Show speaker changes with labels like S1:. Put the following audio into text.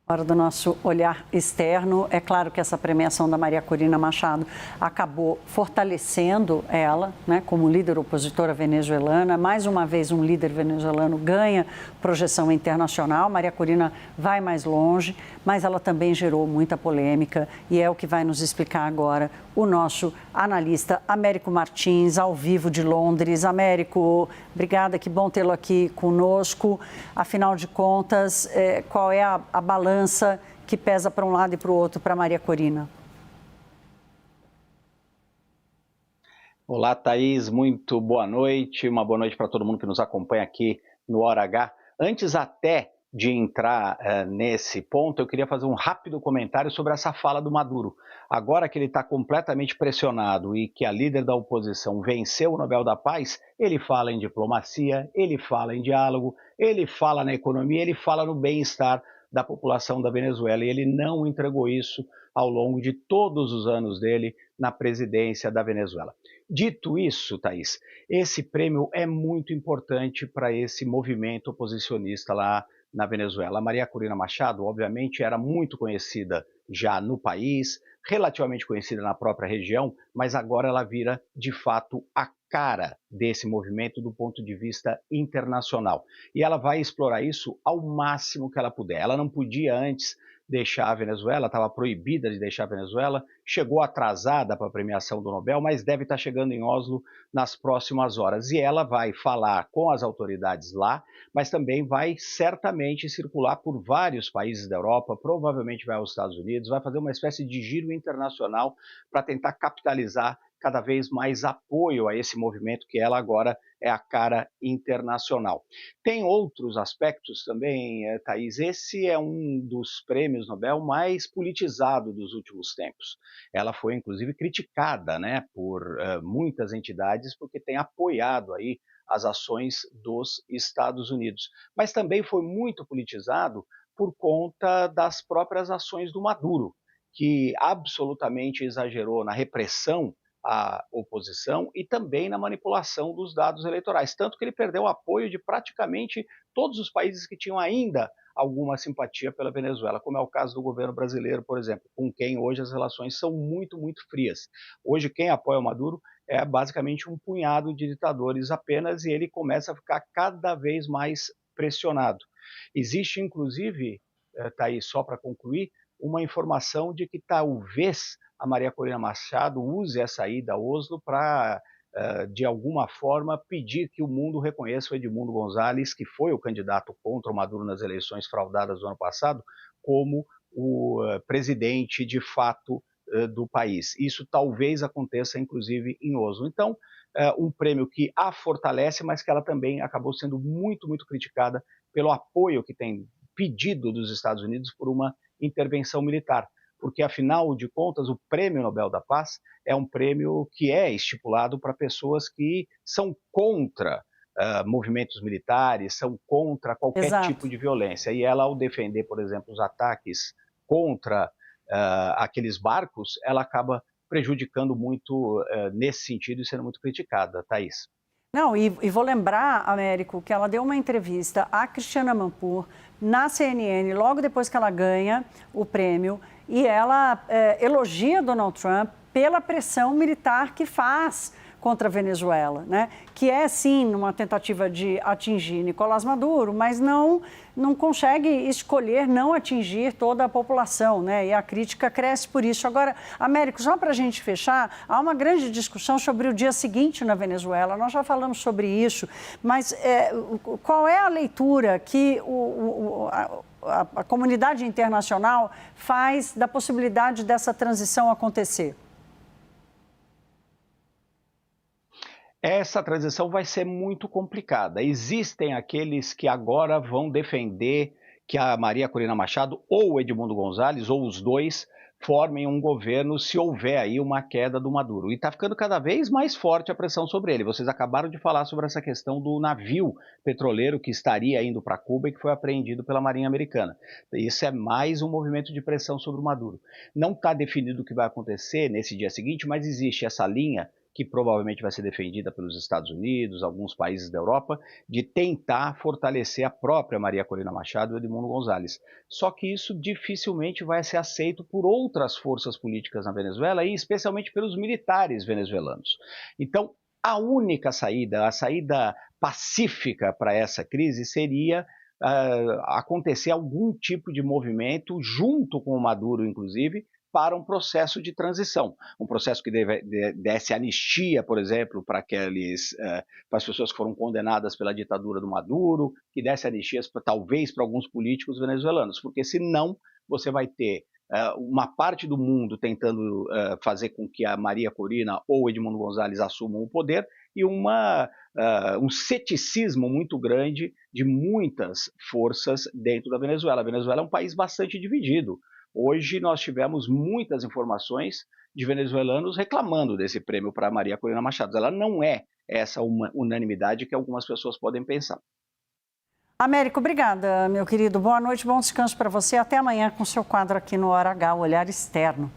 S1: Hora do nosso olhar externo, é claro que essa premiação da Maria Corina Machado acabou fortalecendo ela, né, como líder opositora venezuelana. Mais uma vez, um líder venezuelano ganha projeção internacional. Maria Corina vai mais longe, mas ela também gerou muita polêmica e é o que vai nos explicar agora o nosso analista Américo Martins, ao vivo de Londres. Américo, obrigada, que bom tê-lo aqui conosco. Afinal de contas, qual é a balança que pesa para um lado e para o outro para Maria Corina?
S2: Olá, Thaís, muito boa noite. Uma boa noite para todo mundo que nos acompanha aqui no Hora H. Antes até de entrar nesse ponto, eu queria fazer um rápido comentário sobre essa fala do Maduro. Agora que ele está completamente pressionado e que a líder da oposição venceu o Nobel da Paz, ele fala em diplomacia, ele fala em diálogo, ele fala na economia, ele fala no bem-estar da população da Venezuela. E ele não entregou isso ao longo de todos os anos dele na presidência da Venezuela. Dito isso, Thaís, esse prêmio é muito importante para esse movimento oposicionista lá na Venezuela. A Maria Corina Machado, obviamente, era muito conhecida já no país, relativamente conhecida na própria região, mas agora ela vira, de fato, a cara desse movimento do ponto de vista internacional. E ela vai explorar isso ao máximo que ela puder. Ela não podia antes deixar a Venezuela, estava proibida de deixar a Venezuela, chegou atrasada para a premiação do Nobel, mas deve estar chegando em Oslo nas próximas horas. E ela vai falar com as autoridades lá, mas também vai certamente circular por vários países da Europa, provavelmente vai aos Estados Unidos, vai fazer uma espécie de giro internacional para tentar capitalizar cada vez mais apoio a esse movimento que ela agora é a cara internacional. Tem outros aspectos também, Thaís. Esse é um dos prêmios Nobel mais politizado dos últimos tempos. Ela foi, inclusive, criticada, né, por muitas entidades porque tem apoiado aí as ações dos Estados Unidos. Mas também foi muito politizado por conta das próprias ações do Maduro, que absolutamente exagerou na repressão à oposição e também na manipulação dos dados eleitorais, tanto que ele perdeu o apoio de praticamente todos os países que tinham ainda alguma simpatia pela Venezuela, como é o caso do governo brasileiro, por exemplo, com quem hoje as relações são muito, muito frias. Hoje quem apoia o Maduro é basicamente um punhado de ditadores apenas e ele começa a ficar cada vez mais pressionado. Existe, inclusive, Thaís, só para concluir, uma informação de que talvez a Maria Corina Machado use essa ida a Oslo para, de alguma forma, pedir que o mundo reconheça o Edmundo Gonzalez, que foi o candidato contra o Maduro nas eleições fraudadas do ano passado, como o presidente de fato do país. Isso talvez aconteça, inclusive, em Oslo. Então, um prêmio que a fortalece, mas que ela também acabou sendo muito, muito criticada pelo apoio que tem pedido dos Estados Unidos por uma intervenção militar. Porque, afinal de contas, o Prêmio Nobel da Paz é um prêmio que é estipulado para pessoas que são contra movimentos militares, são contra qualquer tipo de violência. E ela, ao defender, por exemplo, os ataques contra aqueles barcos, ela acaba prejudicando muito nesse sentido e sendo muito criticada, Thaís.
S1: Não, e vou lembrar, Américo, que ela deu uma entrevista à Christiane Amanpour na CNN, logo depois que ela ganha o prêmio, e ela elogia Donald Trump pela pressão militar que faz contra a Venezuela, né? Que é, sim, uma tentativa de atingir Nicolás Maduro, mas não consegue escolher não atingir toda a população, né? E a crítica cresce por isso. Agora, Américo, só para a gente fechar, há uma grande discussão sobre o dia seguinte na Venezuela. Nós já falamos sobre isso, mas qual é a leitura que a comunidade internacional faz da possibilidade dessa transição acontecer?
S2: Essa transição vai ser muito complicada. Existem aqueles que agora vão defender que a Maria Corina Machado ou o Edmundo Gonzalez, ou os dois, formem um governo se houver aí uma queda do Maduro. E está ficando cada vez mais forte a pressão sobre ele. Vocês acabaram de falar sobre essa questão do navio petroleiro que estaria indo para Cuba e que foi apreendido pela Marinha Americana. Isso é mais um movimento de pressão sobre o Maduro. Não está definido o que vai acontecer nesse dia seguinte, mas existe essa linha que provavelmente vai ser defendida pelos Estados Unidos, alguns países da Europa, de tentar fortalecer a própria Maria Corina Machado e Edmundo Gonzalez. Só que isso dificilmente vai ser aceito por outras forças políticas na Venezuela e especialmente pelos militares venezuelanos. Então, a única saída, a saída pacífica para essa crise seria acontecer algum tipo de movimento, junto com o Maduro, inclusive, para um processo de transição. Um processo que desse anistia, por exemplo, para as pessoas que foram condenadas pela ditadura do Maduro, que desse anistias, talvez, para alguns políticos venezuelanos, porque senão você vai ter uma parte do mundo tentando fazer com que a Maria Corina ou Edmundo Gonzalez assumam o poder e um ceticismo muito grande de muitas forças dentro da Venezuela. A Venezuela é um país bastante dividido. Hoje nós tivemos muitas informações de venezuelanos reclamando desse prêmio para Maria Corina Machado. Ela não é essa unanimidade que algumas pessoas podem pensar.
S1: Américo, obrigada, meu querido. Boa noite, bom descanso para você. Até amanhã com seu quadro aqui no Hora H, o Olhar Externo.